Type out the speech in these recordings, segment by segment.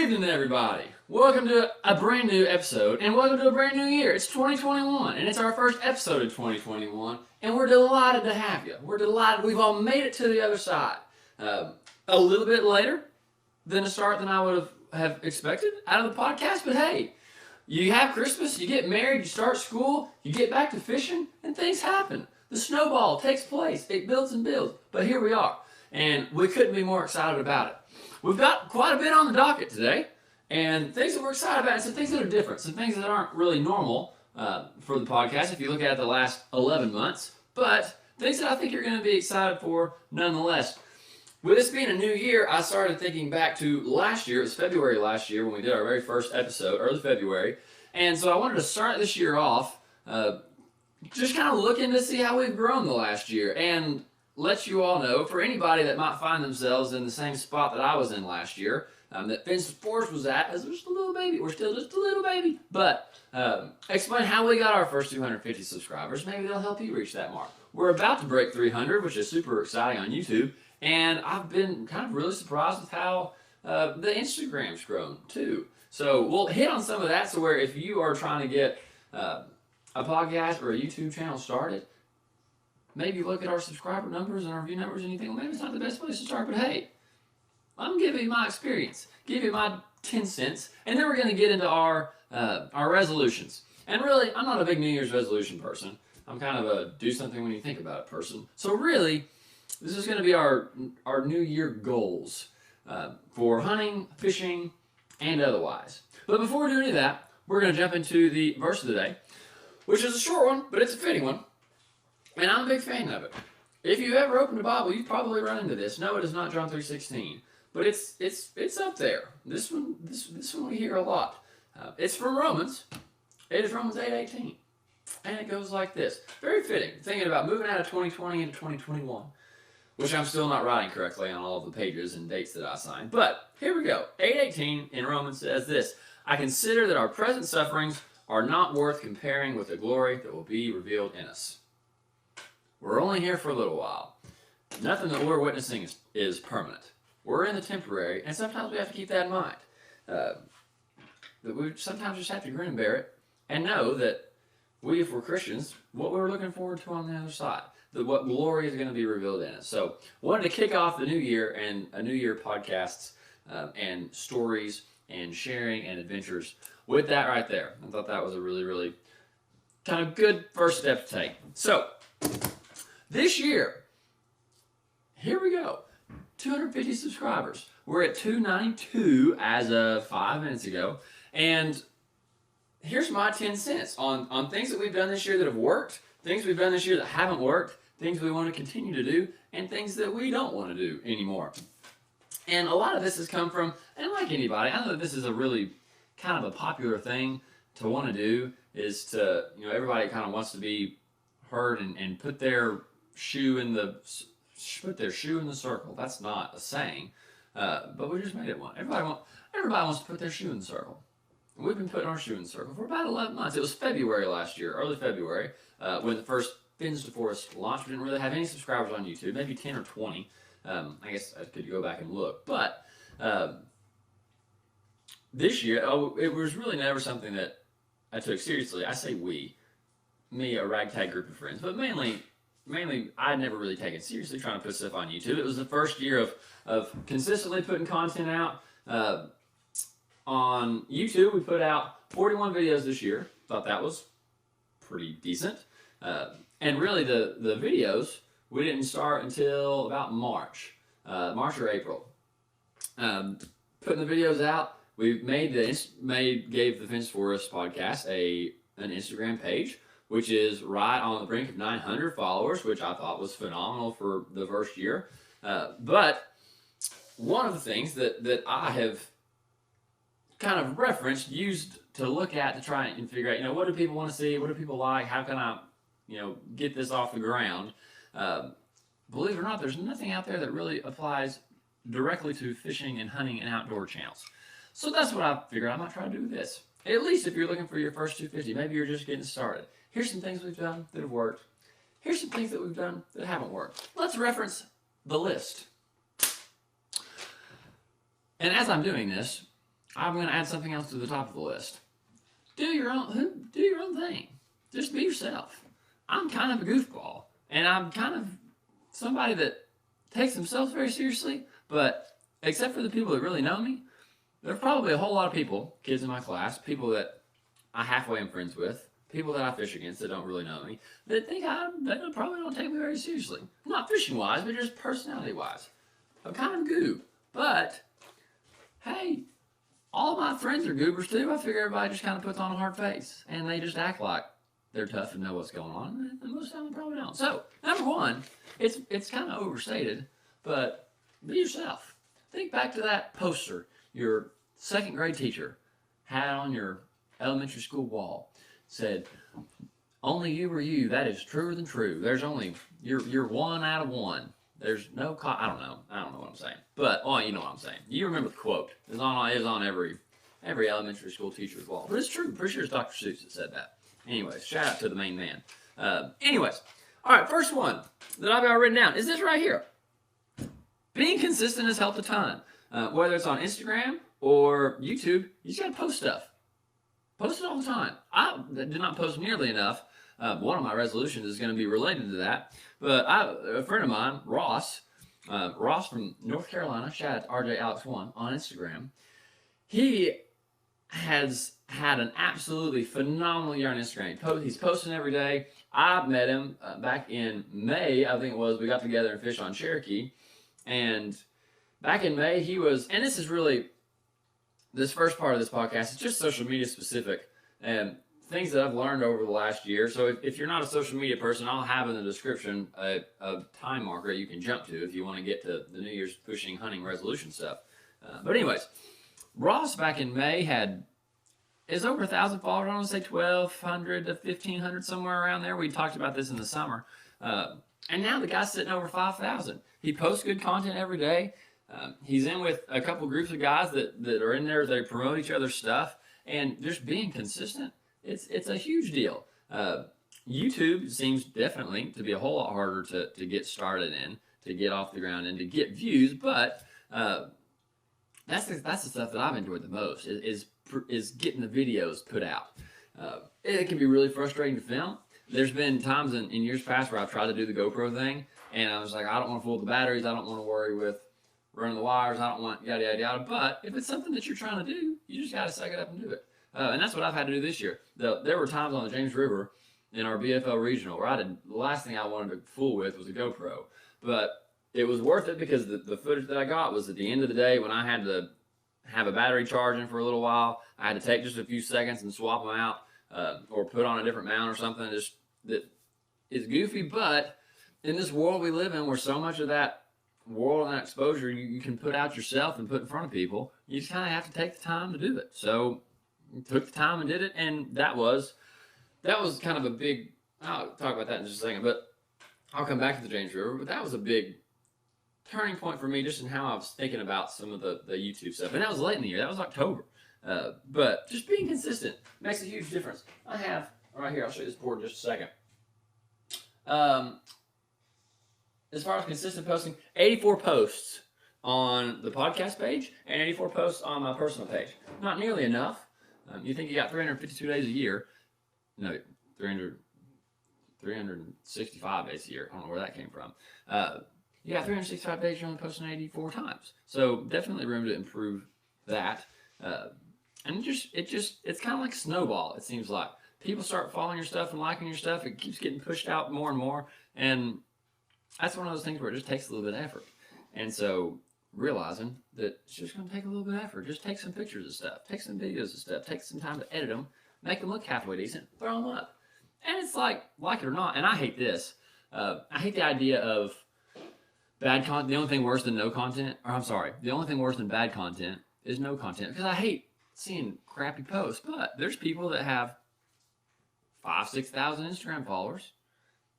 evening, everybody. Welcome to a brand new episode, and welcome to a brand new year. It's 2021, and it's our first episode of 2021, and we're delighted to have you. We're delighted we've all made it to the other side. A little bit later than a start than I would have expected out of the podcast, but hey, you have Christmas, you get married, you start school, you get back to fishing, and things happen. The snowball takes place. It builds and builds, but here we are, and we couldn't be more excited about it. We've got quite a bit on the docket today, and things that we're excited about, and some things that are different, some things that aren't really normal for the podcast if you look at the last 11 months, but things that I think you're going to be excited for nonetheless. With this being a new year, I started thinking back to last year. It was February last year when we did our very first episode, early February, and so I wanted to start this year off just kind of looking to see how we've grown the last year, and let you all know, for anybody that might find themselves in the same spot that I was in last year, that Vince Forrest was at, as just a little baby. We're still just a little baby. But explain how we got our first 250 subscribers. Maybe they'll help you reach that mark. We're about to break 300, which is super exciting on YouTube. And I've been kind of really surprised with how the Instagram's grown, too. So we'll hit on some of that, so where if you are trying to get a podcast or a YouTube channel started, maybe look at our subscriber numbers and our view numbers and you think, well, maybe it's not the best place to start, but hey, I'm giving you my experience, give you my 10 cents, and then we're going to get into our resolutions. And really, I'm not a big New Year's resolution person. I'm kind of a do something when you think about it person. So really, this is going to be our New Year goals for hunting, fishing, and otherwise. But before we do any of that, we're going to jump into the verse of the day, which is a short one, but it's a fitting one. And I'm a big fan of it. If you've ever opened the Bible, you've probably run into this. No, it is not John 3:16, but it's up there. This one we hear a lot. It's from Romans. It is Romans 8:18, and it goes like this. Very fitting. Thinking about moving out of 2020 into 2021, which I'm still not writing correctly on all of the pages and dates that I signed. But here we go. 8:18 in Romans says this: I consider that our present sufferings are not worth comparing with the glory that will be revealed in us. We're only here for a little while. Nothing that we're witnessing is permanent. We're in the temporary, and sometimes we have to keep that in mind. That we sometimes just have to grin and bear it, and know that we, if we're Christians, what we're looking forward to on the other side, that what glory is going to be revealed in us. So, wanted to kick off the new year and a new year podcasts and stories and sharing and adventures with that right there. I thought that was a really, really kind of good first step to take. So, this year, here we go, 250 subscribers. We're at 292 as of 5 minutes ago, and here's my 10 cents on things that we've done this year that have worked, things we've done this year that haven't worked, things we want to continue to do, and things that we don't want to do anymore. And a lot of this has come from, and like anybody, I know that this is a really kind of a popular thing to want to do, is to, everybody kind of wants to be heard and put their shoe in the circle. That's not a saying, but we just made it one. Everybody wants to put their shoe in the circle. And we've been putting our shoe in the circle for about 11 months. It was February last year, early February, when the first Fins to Forest launched. We didn't really have any subscribers on YouTube, maybe 10 or 20. I guess I could go back and look, but this year, it was really never something that I took seriously. I say we, me, a ragtag group of friends, but mainly I'd never really taken seriously trying to put stuff on YouTube. It was the first year of consistently putting content out. On YouTube, we put out 41 videos this year. Thought that was pretty decent. And really, the videos, we didn't start until about March or April. Putting the videos out, we gave the Fins Forest podcast an Instagram page, which is right on the brink of 900 followers, which I thought was phenomenal for the first year. But one of the things that I have kind of referenced, used to look at to try and figure out, what do people want to see? What do people like? How can I, get this off the ground? Believe it or not, there's nothing out there that really applies directly to fishing and hunting and outdoor channels. So that's what I figured I might try to do with this. At least if you're looking for your first 250, maybe you're just getting started. Here's some things we've done that have worked. Here's some things that we've done that haven't worked. Let's reference the list. And as I'm doing this, I'm going to add something else to the top of the list. Do your own thing. Just be yourself. I'm kind of a goofball, and I'm kind of somebody that takes themselves very seriously, but except for the people that really know me, there's probably a whole lot of people, kids in my class, people that I halfway am friends with, people that I fish against that don't really know me, that think they probably don't take me very seriously. Not fishing-wise, but just personality-wise. I'm kind of a goob, but hey, all my friends are goobers too. I figure everybody just kind of puts on a hard face, and they just act like they're tough and know what's going on, and most of the time they probably don't. So, number one, it's kind of overstated, but be yourself. Think back to that poster your second grade teacher had on your elementary school wall. Said, "Only you are you. That is truer than true. There's only you're one out of one. There's no I don't know what I'm saying, but you know what I'm saying. You remember the quote? It was on every elementary school teacher's wall. But it's true. Pretty sure it's Dr. Seuss that said that. Anyways, shout out to the main man. Anyways, all right. First one that I've got written down is this right here. Being consistent has helped a ton. Whether it's on Instagram or YouTube, you just gotta post stuff. Post it all the time. I do not post nearly enough. One of my resolutions is going to be related to that. But a friend of mine, Ross from North Carolina, shout out to RJAlex1 on Instagram. He has had an absolutely phenomenal year on Instagram. He's posting every day. I met him back in May, I think it was. We got together and fished on Cherokee. And back in May, he was, and this is really, this first part of this podcast is just social media specific and things that I've learned over the last year. So if you're not a social media person, I'll have in the description a time marker you can jump to if you want to get to the New Year's fishing, hunting, resolution stuff. But anyways, Ross back in May is over 1,000 followers. I want to say 1,200 to 1,500, somewhere around there. We talked about this in the summer. And now the guy's sitting over 5,000. He posts good content every day. He's in with a couple groups of guys that are in there. They promote each other's stuff, and just being consistent, it's a huge deal. YouTube seems definitely to be a whole lot harder to get started in, to get off the ground, and to get views. But that's the stuff that I've enjoyed the most is getting the videos put out. It can be really frustrating to film. There's been times in years past where I've tried to do the GoPro thing, and I was like, I don't want to fool the batteries. I don't want to worry with running the wires. I don't want yada, yada, yada. But if it's something that you're trying to do, you just got to suck it up and do it. And that's what I've had to do this year. There were times on the James River in our BFL regional where the last thing I wanted to fool with was a GoPro. But it was worth it because the footage that I got was at the end of the day when I had to have a battery charging for a little while. I had to take just a few seconds and swap them out or put on a different mount or something. It's goofy, but in this world we live in where so much of that world and that exposure you can put out yourself and put in front of people, you just kind of have to take the time to do it. So took the time and did it, and that was kind of a big, I'll talk about that in just a second, but I'll come back to the James River, but that was a big turning point for me just in how I was thinking about some of the YouTube stuff. And that was late in the year. That was October. But just being consistent makes a huge difference. I have, right here, I'll show you this board in just a second. As far as consistent posting, 84 posts on the podcast page and 84 posts on my personal page. Not nearly enough. You think you got 352 days a year. No, 365 days a year. I don't know where that came from. You got 365 days, you're only posting 84 times. So definitely room to improve that. And it's kind of like a snowball, it seems like. People start following your stuff and liking your stuff. It keeps getting pushed out more and more. And that's one of those things where it just takes a little bit of effort. And so realizing that it's just going to take a little bit of effort. Just take some pictures of stuff. Take some videos of stuff. Take some time to edit them. Make them look halfway decent. Throw them up. And it's like it or not, and I hate this. I hate the idea of bad content. The only thing worse than no content, the only thing worse than bad content is no content. Because I hate seeing crappy posts. But there's people that have 5,000-6,000 Instagram followers,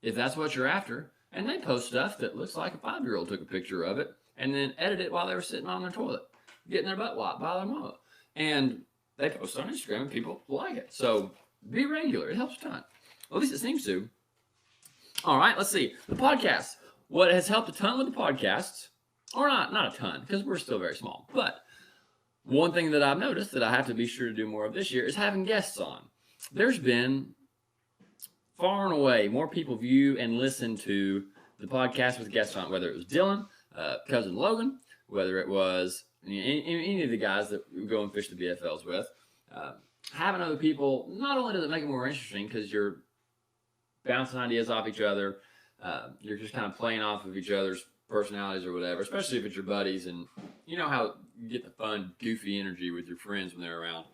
if that's what you're after, and they post stuff that looks like a 5-year-old took a picture of it and then edited it while they were sitting on their toilet, getting their butt wiped by their mama. And they post on Instagram and people like it. So be regular. It helps a ton. Well, at least it seems to. All right, let's see. The podcast. What has helped a ton with the podcasts, or not a ton, because we're still very small, but one thing that I've noticed that I have to be sure to do more of this year is having guests on. There's been far and away more people view and listen to the podcast with guests on, whether it was Dylan, cousin Logan, whether it was any of the guys that we go and fish the BFLs with. Having other people, not only does it make it more interesting because you're bouncing ideas off each other, you're just kind of playing off of each other's personalities or whatever, especially if it's your buddies, and you know how you get the fun, goofy energy with your friends when they're around.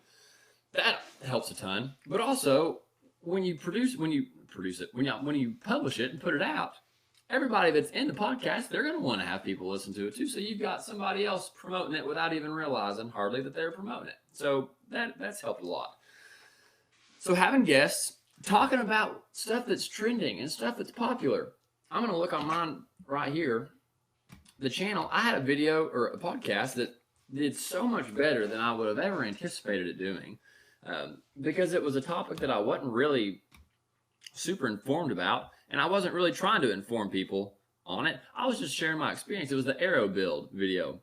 That helps a ton. But also, when you publish it and put it out, everybody that's in the podcast, they're going to want to have people listen to it too. So you've got somebody else promoting it without even realizing hardly that they're promoting it. So that's helped a lot. So having guests, talking about stuff that's trending and stuff that's popular. I'm going to look on mine right here. The channel, I had a video or a podcast that did so much better than I would have ever anticipated it doing, because it was a topic that I wasn't really super informed about, and I wasn't really trying to inform people on it. I was just sharing my experience. It was the arrow build video.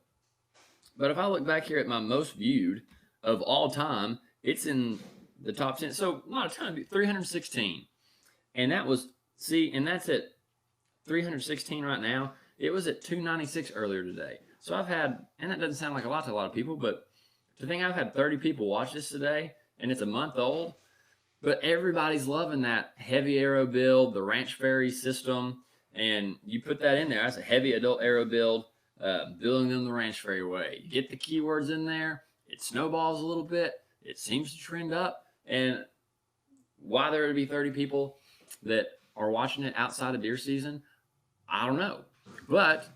But if I look back here at my most viewed of all time, it's in the top 10. So not a ton, 316. And that was, and that's at 316 right now. It was at 296 earlier today. So I've had, and that doesn't sound like a lot to a lot of people, but to think I've had 30 people watch this today, and it's a month old, but everybody's loving that heavy arrow build, the Ranch Fairy system, and you put that in there. That's a heavy adult arrow build, building them the Ranch Fairy way. You get the keywords in there, it snowballs a little bit, it seems to trend up, and why there would be 30 people that are watching it outside of deer season, I don't know. But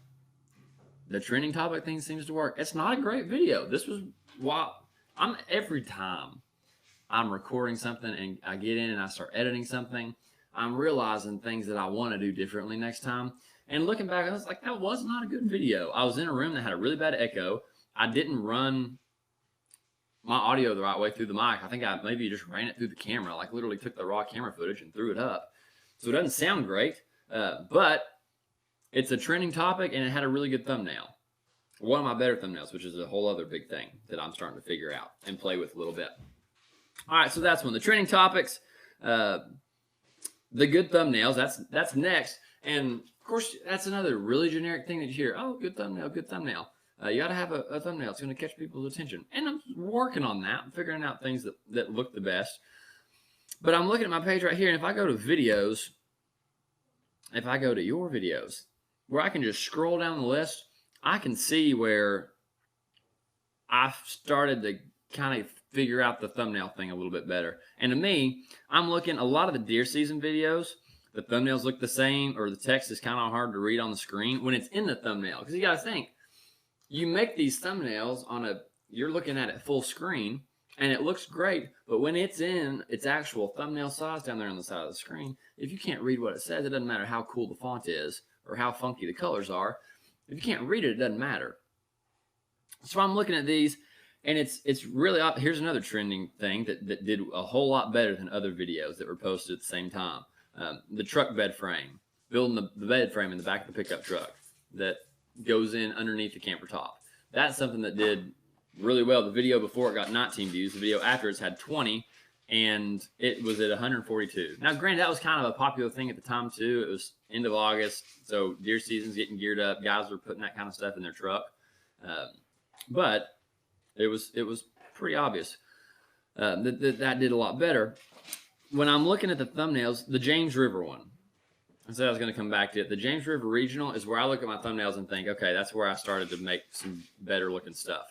the trending topic thing seems to work. It's not a great video. This was why every time I'm recording something and I get in and I start editing something, I'm realizing things that I want to do differently next time. And looking back, I was like, that was not a good video. I was in a room that had a really bad echo. I didn't run my audio the right way through the mic. I think I maybe just ran it through the camera, like literally took the raw camera footage and threw it up. So it doesn't sound great, but it's a trending topic, and it had a really good thumbnail. One of my better thumbnails, which is a whole other big thing that I'm starting to figure out and play with a little bit. All right, so that's one. The trending topics, the good thumbnails, that's next. And, of course, that's another really generic thing that you hear. Oh, good thumbnail, good thumbnail. You got to have a thumbnail. It's going to catch people's attention. And I'm working on that. I'm figuring out things that look the best. But I'm looking at my page right here, and if I go to videos, if I go to your videos, where I can just scroll down the list, I can see where I've started to kind of figure out the thumbnail thing a little bit better. And to me, I'm looking a lot of the deer season videos, the thumbnails look the same, or the text is kind of hard to read on the screen when it's in the thumbnail. Because you got to think, you make these thumbnails you're looking at it full screen, and it looks great, but when it's in its actual thumbnail size down there on the side of the screen, if you can't read what it says, it doesn't matter how cool the font is or how funky the colors are. If you can't read it, it doesn't matter. So I'm looking at these, and it's really, here's another trending thing that did a whole lot better than other videos that were posted at the same time. The truck bed frame, building the bed frame in the back of the pickup truck that goes in underneath the camper top. That's something that did really well. The video before it got 19 views. The video after it's had 20, and it was at 142. Now, granted, that was kind of a popular thing at the time too. It was end of August, so deer season's getting geared up. Guys were putting that kind of stuff in their truck, but it was pretty obvious that did a lot better. When I'm looking at the thumbnails, the James River one, I said I was going to come back to it. The James River Regional is where I look at my thumbnails and think, okay, that's where I started to make some better looking stuff.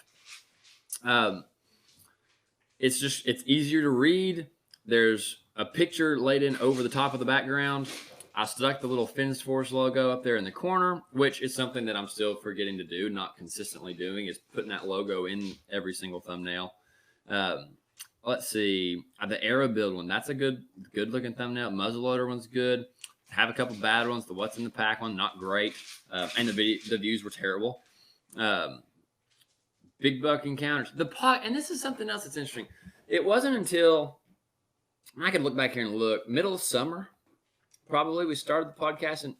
It's easier to read. There's a picture laid in over the top of the background. I stuck the little Fins Force logo up there in the corner, which is something that I'm still forgetting to do, not consistently doing, is putting that logo in every single thumbnail. Let's see, the Arrow Build one, that's a good looking thumbnail. Muzzleloader one's good. Have a couple bad ones. The What's in the Pack one, not great. And the views were terrible. Big buck encounters. And this is something else that's interesting. It wasn't until, I can look back here and look, middle of summer, probably. We started the podcast in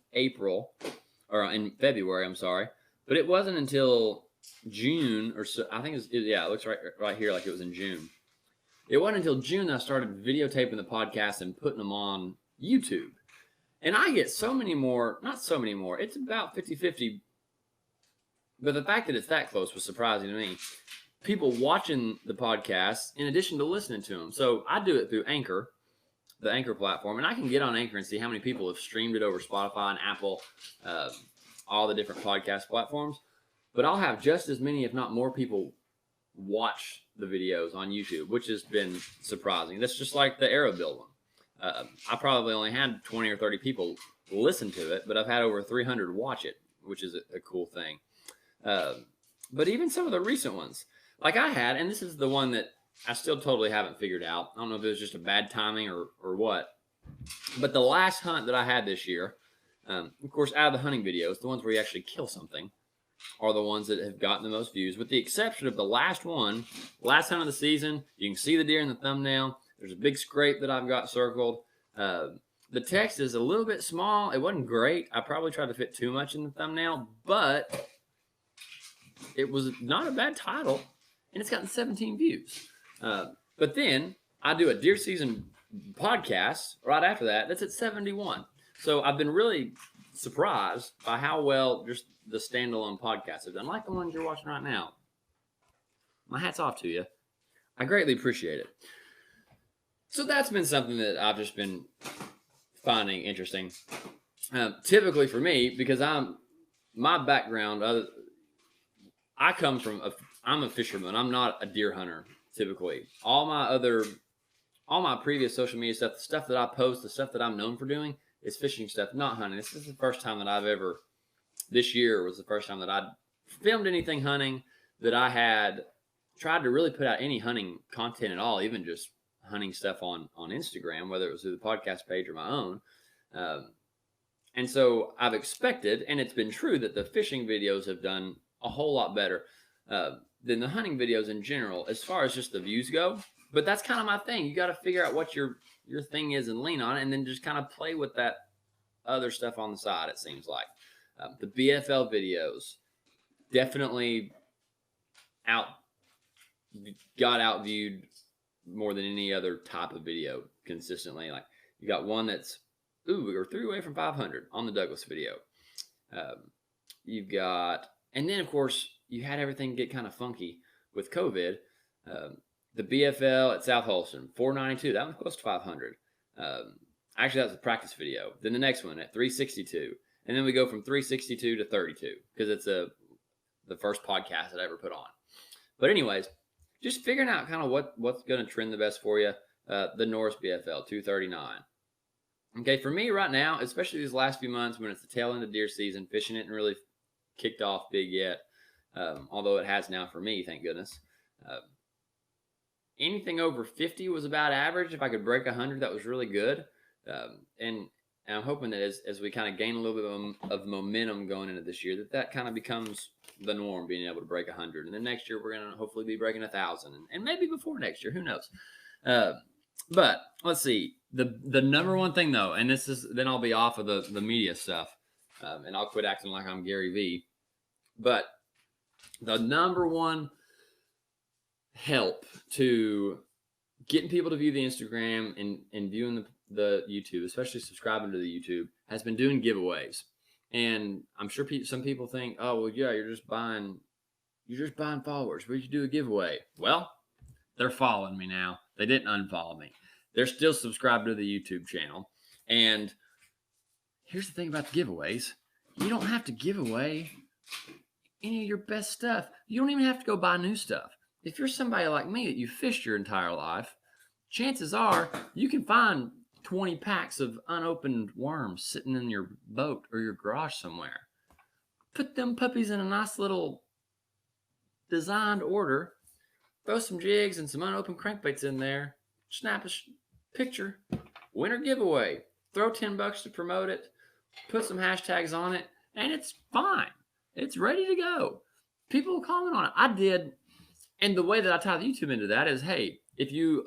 February, I'm sorry. But it wasn't until June or so. I think yeah, it looks right here like it was in June. It wasn't until June that I started videotaping the podcast and putting them on YouTube. And I get so many more, not so many more, it's about 50-50. But the fact that it's that close was surprising to me. People watching the podcast in addition to listening to them. So I do it through Anchor, the Anchor platform, and I can get on Anchor and see how many people have streamed it over Spotify and Apple, all the different podcast platforms. But I'll have just as many, if not more, people watch the videos on YouTube, which has been surprising. That's just like the AeroBuild one. I probably only had 20 or 30 people listen to it, but I've had over 300 watch it, which is a cool thing. But even some of the recent ones, like I had, and this is the one that I still totally haven't figured out. I don't know if it was just a bad timing or what. But the last hunt that I had this year, of course, out of the hunting videos, the ones where you actually kill something, are the ones that have gotten the most views, with the exception of the last one, last hunt of the season. You can see the deer in the thumbnail. There's a big scrape that I've got circled. The text is a little bit small. It wasn't great. I probably tried to fit too much in the thumbnail, but it was not a bad title, and it's gotten 17 views. But then I do a deer season podcast right after that. That's at 71. So I've been really surprised by how well just the standalone podcasts have done, like the ones you're watching right now. My hat's off to you. I greatly appreciate it. So that's been something that I've just been finding interesting. Typically for me, because my background, I come from I'm a fisherman. I'm not a deer hunter typically. All my previous social media stuff, the stuff that I post, the stuff that I'm known for doing is fishing stuff, not hunting. This is the first time that this year was the first time that I filmed anything hunting, that I had tried to really put out any hunting content at all, even just hunting stuff on Instagram, whether it was through the podcast page or my own. And so I've expected, and it's been true, that the fishing videos have done a whole lot better than the hunting videos in general, as far as just the views go. But that's kind of my thing. You got to figure out what your thing is and lean on it, and then just kind of play with that other stuff on the side, it seems like. The BFL videos definitely got outviewed more than any other type of video consistently. Like, you got one that's, we were 3 away from 500 on the Douglas video. You've got, and then of course you had everything get kind of funky with COVID. The BFL at South Holston, 492, that one's close to 500. Actually, that was a practice video. Then the next one at 362. And then we go from 362 to 32, because it's the first podcast that I ever put on. But anyways, just figuring out kind of what's going to trend the best for you. The Norris BFL, 239. Okay, for me right now, especially these last few months when it's the tail end of deer season, fishing isn't really kicked off big yet, although it has now for me, thank goodness. Anything over 50 was about average. If I could break 100, that was really good. And I'm hoping that as we kind of gain a little bit of momentum going into this year, that kind of becomes the norm, being able to break 100. And then next year, we're going to hopefully be breaking 1,000. And maybe before next year, who knows? But let's see. The number one thing, though, and this is, then I'll be off of the media stuff, and I'll quit acting like I'm Gary Vee. But the number one help to getting people to view the Instagram and viewing the YouTube, especially subscribing to the YouTube, has been doing giveaways. And I'm sure some people think, oh, well, yeah, you're just buying followers. But you do a giveaway. Well, they're following me now. They didn't unfollow me. They're still subscribed to the YouTube channel. And here's the thing about the giveaways. You don't have to give away any of your best stuff. You don't even have to go buy new stuff. If you're somebody like me that you fished your entire life, chances are you can find 20 packs of unopened worms sitting in your boat or your garage somewhere. Put them puppies in a nice little designed order. Throw some jigs and some unopened crankbaits in there. Snap a picture. Winner giveaway. Throw $10 to promote it. Put some hashtags on it. And it's fine. It's ready to go. People will comment on it. I did. And the way that I tie the YouTube into that is, hey, if you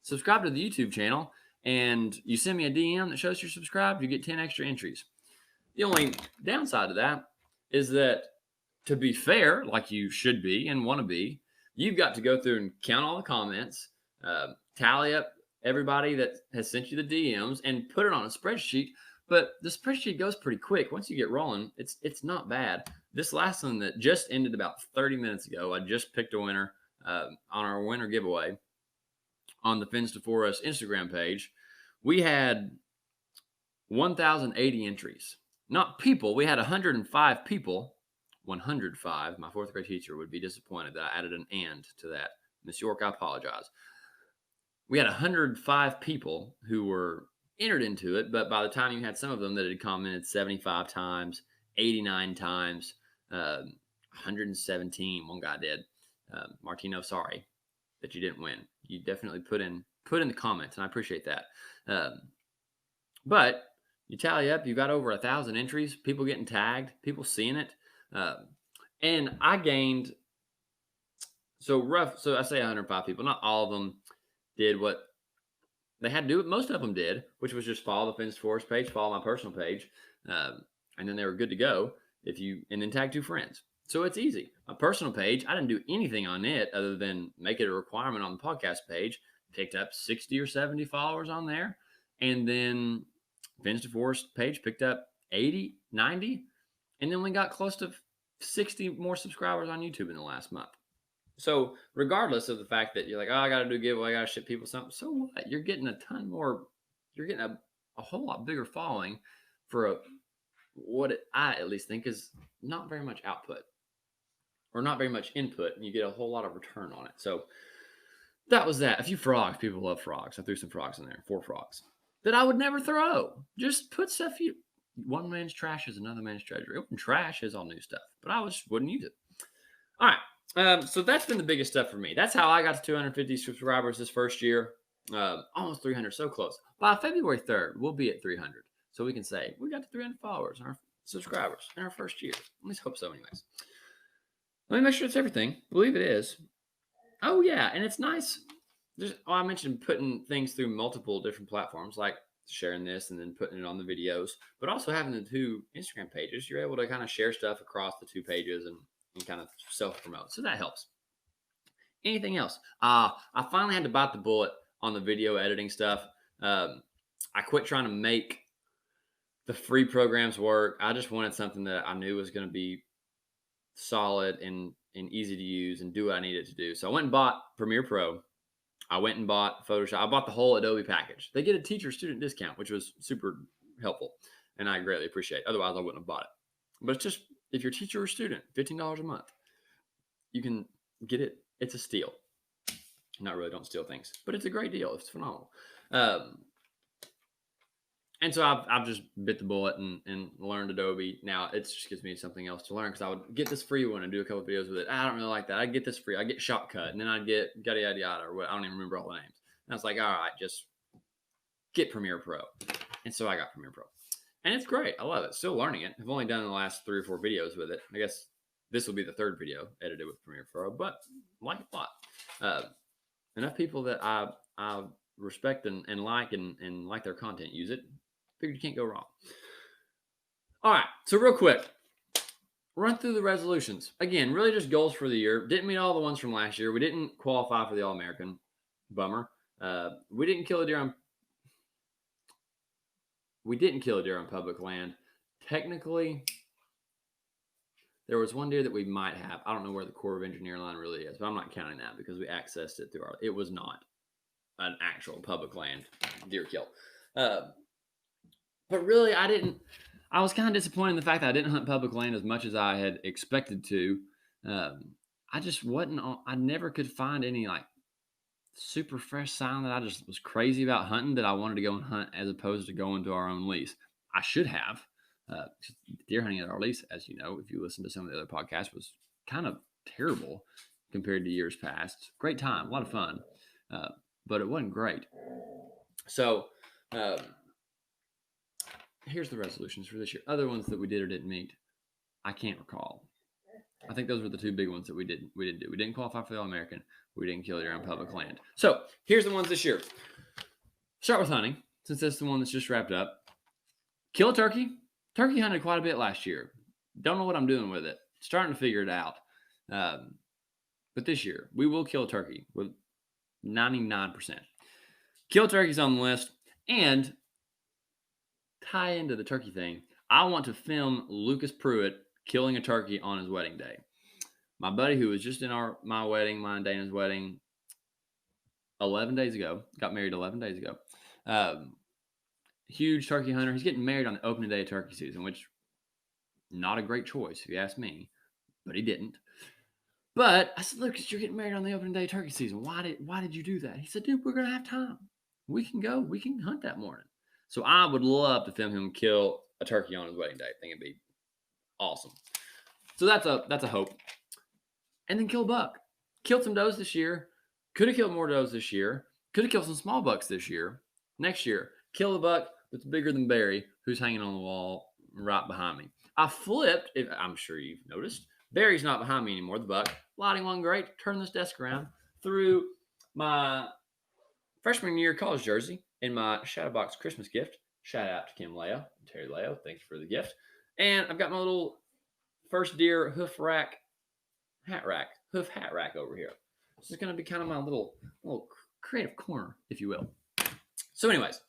subscribe to the YouTube channel and you send me a DM that shows you're subscribed, you get 10 extra entries. The only downside to that is that to be fair, like you should be and want to be, you've got to go through and count all the comments, tally up everybody that has sent you the DMs, and put it on a spreadsheet. But the spreadsheet goes pretty quick. Once you get rolling, it's not bad. This last one that just ended about 30 minutes ago, I just picked a winner on our winner giveaway on the Fins to Forest Instagram page. We had 1,080 entries. Not people. We had 105 people. 105. My fourth grade teacher would be disappointed that I added an "and" to that. Miss York, I apologize. We had 105 people who were entered into it, but by the time you had some of them that had commented 75 times, 89 times, 117, one guy did. Martino, sorry that you didn't win. You definitely put in the comments, and I appreciate that. But you tally up, you've got over 1,000 entries, people getting tagged, people seeing it. And I gained, so I say 105 people, not all of them did what they had to do. Most of them did, which was just follow the Fins to Forest page, follow my personal page, and then they were good to go and then tag 2 friends. So it's easy. My personal page, I didn't do anything on it other than make it a requirement on the podcast page. Picked up 60 or 70 followers on there. And then Fins to Forest page picked up 80, 90. And then we got close to 60 more subscribers on YouTube in the last month. So regardless of the fact that you're like, oh, I got to do a giveaway, I got to ship people something. So what? You're getting a ton more. You're getting a whole lot bigger following for what I at least think is not very much output or not very much input, and you get a whole lot of return on it. So that was that. A few frogs. People love frogs. I threw some frogs in there. 4 frogs that I would never throw. Just put stuff one man's trash is another man's treasure. Open trash is all new stuff, but I just wouldn't use it. All right. So that's been the biggest stuff for me. That's how I got to 250 subscribers this first year. Almost 300, so close. By February 3rd, we'll be at 300. So we can say we got to 300 followers, our subscribers in our first year. At least hope so anyways. Let me make sure it's everything. I believe it is. Oh, yeah. And it's nice. I mentioned putting things through multiple different platforms, like sharing this and then putting it on the videos, but also having the 2 Instagram pages. You're able to kind of share stuff across the 2 pages and kind of self-promote. So that helps. Anything else? I finally had to bite the bullet on the video editing stuff. I quit trying to make the free programs work. I just wanted something that I knew was going to be solid and easy to use and do what I needed to do. So I went and bought Premiere Pro. I went and bought Photoshop. I bought the whole Adobe package. They get a teacher-student discount, which was super helpful, and I greatly appreciate it. Otherwise, I wouldn't have bought it. But it's just, if you're a teacher or student, $15 a month, you can get it. It's a steal. Not really, don't steal things, but it's a great deal. It's phenomenal. And so I've just bit the bullet and learned Adobe. Now it just gives me something else to learn, because I would get this free one and do a couple videos with it. I don't really like that. I'd get this free. I'd get Shotcut, and then I'd get yada yada yada, or what, I don't even remember all the names. And I was like, all right, just get Premiere Pro. And so I got Premiere Pro. And it's great. I love it. Still learning it. I've only done the last 3 or 4 videos with it. I guess this will be the 3rd video edited with Premiere Pro, but I like it a lot. Enough people that I respect and like and like their content use it. Figured you can't go wrong. All right, so real quick, run through the resolutions. Again, really just goals for the year. Didn't meet all the ones from last year. We didn't qualify for the All-American. Bummer. We didn't kill a deer on public land. Technically, there was one deer that we might have. I don't know where the Corps of Engineer line really is, but I'm not counting that because we accessed it through it was not an actual public land deer kill. But really, I was kind of disappointed in the fact that I didn't hunt public land as much as I had expected to. I just wasn't I never could find any like super fresh sign that I just was crazy about hunting that I wanted to go and hunt, as opposed to going to our own lease. I should have. Deer hunting at our lease, as you know, if you listen to some of the other podcasts, was kind of terrible compared to years past. Great time, a lot of fun, but it wasn't great. So, here's the resolutions for this year. Other ones that we did or didn't meet, I can't recall. I think those were the 2 big ones that we didn't do. We didn't qualify for the All-American. We didn't kill deer on public land. So here's the ones this year. Start with hunting, since that's the one that's just wrapped up. Kill a turkey. Turkey hunted quite a bit last year. Don't know what I'm doing with it. starting to figure it out. But this year, we will kill a turkey with 99%. Kill turkeys on the list. And tie into the turkey thing, I want to film Lucas Pruitt killing a turkey on his wedding day. My buddy who was just in my wedding, mine and Dana's wedding, 11 days ago, got married 11 days ago. Huge turkey hunter. He's getting married on the opening day of turkey season, which not a great choice if you ask me, but he didn't. But I said, Lucas, you're getting married on the opening day of turkey season. Why did you do that? He said, dude, we're going to have time. We can go. We can hunt that morning. So I would love to film him kill a turkey on his wedding day. I think it'd be awesome. So that's a hope. And then kill a buck. Killed some does this year. Could have killed more does this year. Could have killed some small bucks this year. Next year, kill a buck that's bigger than Barry, who's hanging on the wall right behind me. I flipped, I'm sure you've noticed. Barry's not behind me anymore, the buck. Lighting one great. Turn this desk around. Threw my freshman year college jersey in my Shadowbox Christmas gift. Shout out to Kim Leo, Terry Leo. Thanks for the gift. And I've got my little first deer hoof hat rack over here. This is going to be kind of my little creative corner, if you will. So anyways,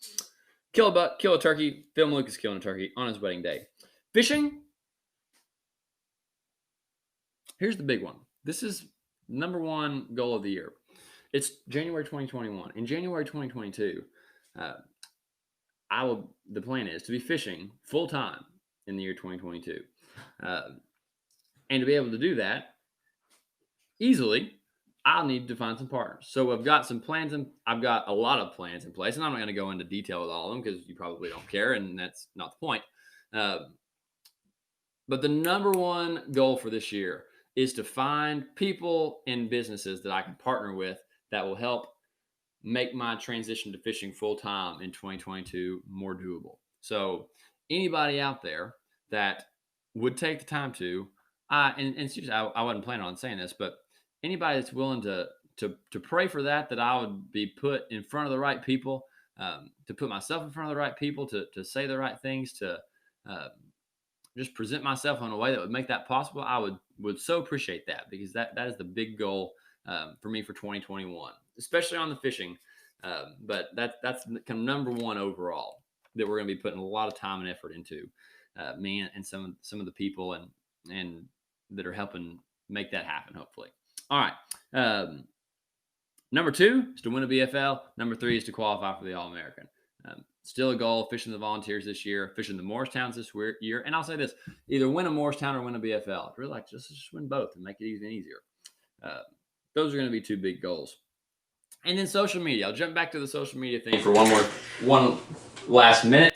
kill a buck, kill a turkey, film Lucas killing a turkey on his wedding day. Fishing. Here's the big one. This is number one goal of the year. It's January 2021. In January 2022, the plan is to be fishing full time in the year 2022. And to be able to do that easily, I'll need to find some partners. So I've got some plans, and I've got a lot of plans in place, and I'm not going to go into detail with all of them because you probably don't care, and that's not the point. But the number one goal for this year is to find people and businesses that I can partner with that will help make my transition to fishing full time in 2022 more doable. So anybody out there that would take the time to, and seriously, I wasn't planning on saying this, but anybody that's willing to pray for that I would be put in front of the right people, to put myself in front of the right people, to say the right things, to just present myself in a way that would make that possible. I would so appreciate that, because that is the big goal for me for 2021, especially on the fishing. But that's kind of number one overall that we're going to be putting a lot of time and effort into, me and some of the people and that are helping make that happen, hopefully. All right. Number 2 is to win a BFL. Number 3 is to qualify for the All-American. Still a goal, fishing the Volunteers this year, fishing the Morristowns this year. And I'll say this, either win a Morristown or win a BFL. I'd really like to just win both and make it even easier. Those are going to be 2 big goals. And then social media. I'll jump back to the social media thing for one last minute.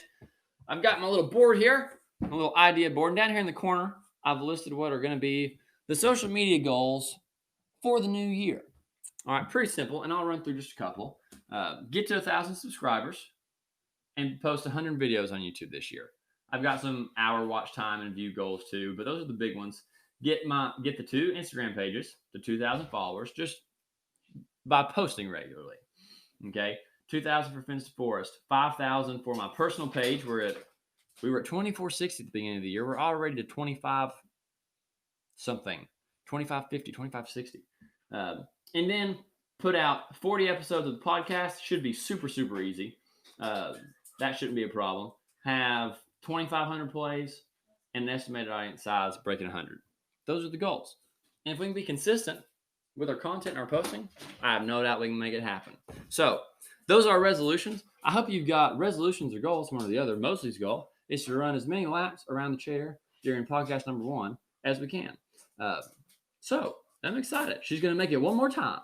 I've got my little board here, my little idea board. And down here in the corner, I've listed what are going to be the social media goals for the new year. All right, pretty simple, and I'll run through just a couple. Get to 1,000 subscribers and post 100 videos on YouTube this year. I've got some hour watch time and view goals too, but those are the big ones. Get the 2 Instagram pages to 2,000 followers just by posting regularly. Okay, 2,000 for Fence to Forest, 5,000 for my personal page. We were at 2460 at the beginning of the year. We're already to 25 something, 2550, 2560. And then put out 40 episodes of the podcast. Should be super, super easy. That shouldn't be a problem. Have 2,500 plays and an estimated audience size breaking 100. Those are the goals. And if we can be consistent with our content and our posting, I have no doubt we can make it happen. So those are resolutions. I hope you've got resolutions or goals, one or the other. Mosley's goal is to run as many laps around the chair during podcast number 1 as we can. So I'm excited. She's going to make it one more time.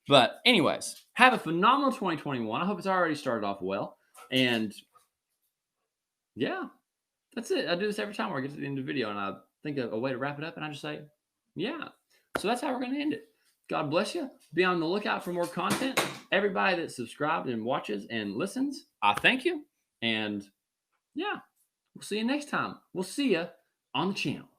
But anyways, have a phenomenal 2021. I hope it's already started off well. And yeah, that's it. I do this every time where I get to the end of the video and I think of a way to wrap it up. And I just say, yeah. So that's how we're going to end it. God bless you. Be on the lookout for more content. Everybody that subscribed and watches and listens, I thank you. And yeah, we'll see you next time. We'll see you on the channel.